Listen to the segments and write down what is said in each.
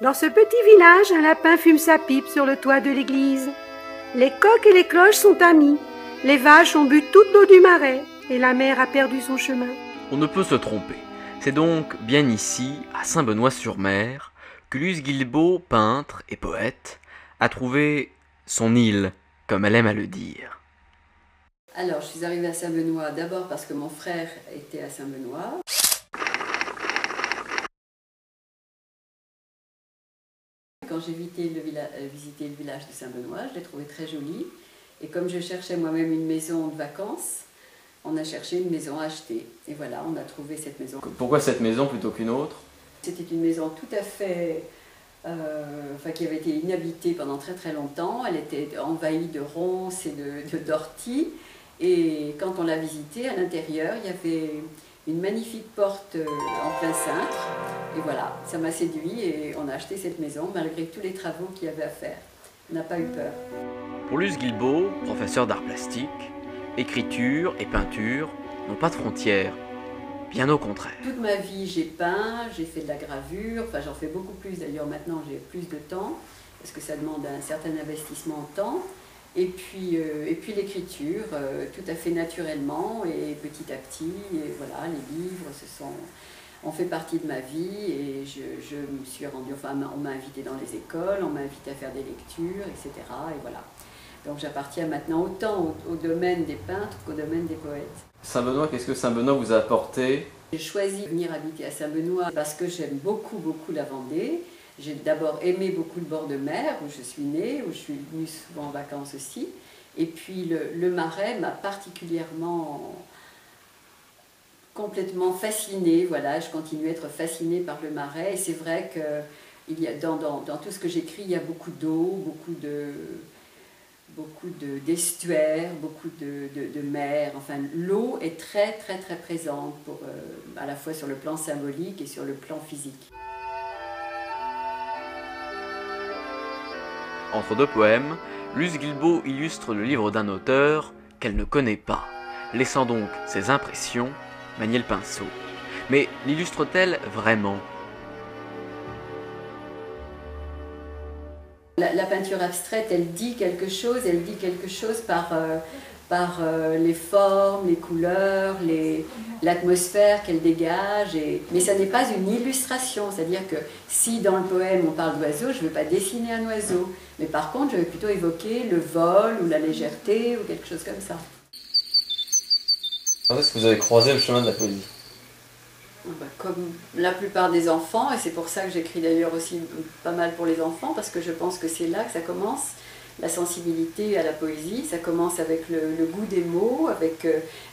Dans ce petit village, un lapin fume sa pipe sur le toit de l'église. Les coqs et les cloches sont amis. Les vaches ont bu toute l'eau du marais et la mer a perdu son chemin. On ne peut se tromper. C'est donc bien ici, à Saint-Benoît-sur-Mer, que Luce Guilbeault, peintre et poète, a trouvé son île, comme elle aime à le dire. Alors, je suis arrivée à Saint-Benoît d'abord parce que mon frère était à Saint-Benoît. Quand j'ai visité le village de Saint-Benoît, je l'ai trouvé très joli. Et comme je cherchais moi-même une maison de vacances, on a cherché une maison à acheter. Et voilà, on a trouvé cette maison. Pourquoi cette maison plutôt qu'une autre? C'était une maison tout à fait... qui avait été inhabitée pendant très très longtemps. Elle était envahie de ronces et d'orties. Et quand on l'a visitée, à l'intérieur, il y avait une magnifique porte en plein cintre. Et voilà, ça m'a séduit et on a acheté cette maison malgré tous les travaux qu'il y avait à faire. On n'a pas eu peur. Pour Luce Guilbeault, professeur d'art plastique, écriture et peinture n'ont pas de frontières. Bien au contraire. Toute ma vie, j'ai peint, j'ai fait de la gravure, enfin j'en fais beaucoup plus d'ailleurs maintenant, j'ai plus de temps, parce que ça demande un certain investissement en temps. Et puis l'écriture, tout à fait naturellement et petit à petit, et voilà, les livres ont fait partie de ma vie et je me suis rendue, enfin on m'a invitée dans les écoles, on m'a invitée à faire des lectures, etc. Et voilà. Donc j'appartiens maintenant autant au domaine des peintres qu'au domaine des poètes. Saint-Benoît, qu'est-ce que Saint-Benoît vous a apporté? J'ai choisi de venir habiter à Saint-Benoît parce que j'aime beaucoup la Vendée. J'ai d'abord aimé beaucoup le bord de mer où je suis née, où je suis venue souvent en vacances aussi. Et puis le Marais m'a particulièrement, complètement fascinée. Voilà, je continue à être fascinée par le Marais. Et c'est vrai que dans tout ce que j'écris, il y a beaucoup d'eau, beaucoup d'estuaires, beaucoup de mers. Enfin, l'eau est très très très présente, à la fois sur le plan symbolique et sur le plan physique. Entre deux poèmes, Luce Guilbeault illustre le livre d'un auteur qu'elle ne connaît pas, laissant donc ses impressions manier le pinceau. Mais l'illustre-t-elle vraiment? La peinture abstraite, elle dit quelque chose par les formes, les couleurs, l'atmosphère qu'elle dégage. Mais ça n'est pas une illustration, c'est-à-dire que si dans le poème on parle d'oiseau, je ne veux pas dessiner un oiseau, mais par contre je vais plutôt évoquer le vol ou la légèreté ou quelque chose comme ça. Quand est-ce que vous avez croisé le chemin de la poésie? Comme la plupart des enfants, et c'est pour ça que j'écris d'ailleurs aussi pas mal pour les enfants, parce que je pense que c'est là que ça commence, la sensibilité à la poésie. Ça commence avec le goût des mots, avec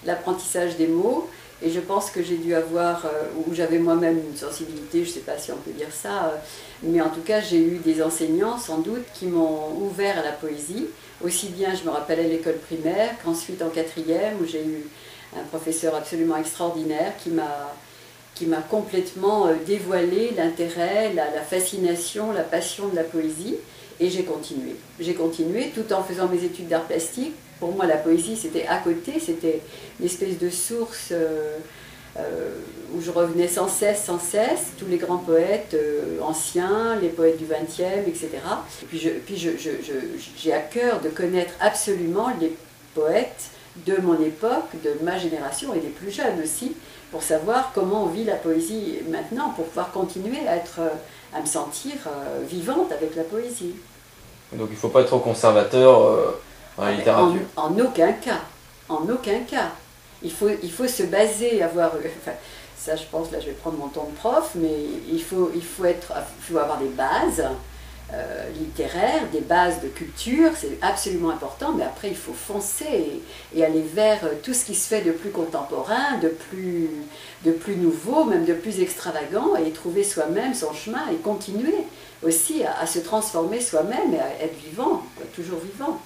l'apprentissage des mots, et je pense que j'ai dû avoir, ou j'avais moi-même une sensibilité, je ne sais pas si on peut dire ça, mais en tout cas j'ai eu des enseignants sans doute qui m'ont ouvert à la poésie, aussi bien je me rappelle à l'école primaire qu'ensuite en quatrième où j'ai eu un professeur absolument extraordinaire qui m'a complètement dévoilé l'intérêt, la fascination, la passion de la poésie. Et j'ai continué. J'ai continué tout en faisant mes études d'art plastique. Pour moi, la poésie, c'était à côté, c'était une espèce de source où je revenais sans cesse, tous les grands poètes anciens, les poètes du XXe, etc. Et puis j'ai à cœur de connaître absolument les poètes de mon époque, de ma génération et des plus jeunes aussi, pour savoir comment on vit la poésie maintenant, pour pouvoir continuer à me sentir vivante avec la poésie. Donc il ne faut pas être trop conservateur dans la littérature. En aucun cas, en aucun cas. Il faut se baser, enfin, ça je pense, là je vais prendre mon ton de prof, mais il faut avoir des bases littéraires, des bases de culture, c'est absolument important, mais après il faut foncer et aller vers tout ce qui se fait de plus contemporain, de plus nouveau, même de plus extravagant, et trouver soi-même son chemin et continuer aussi à se transformer soi-même et à être vivant, toujours vivant.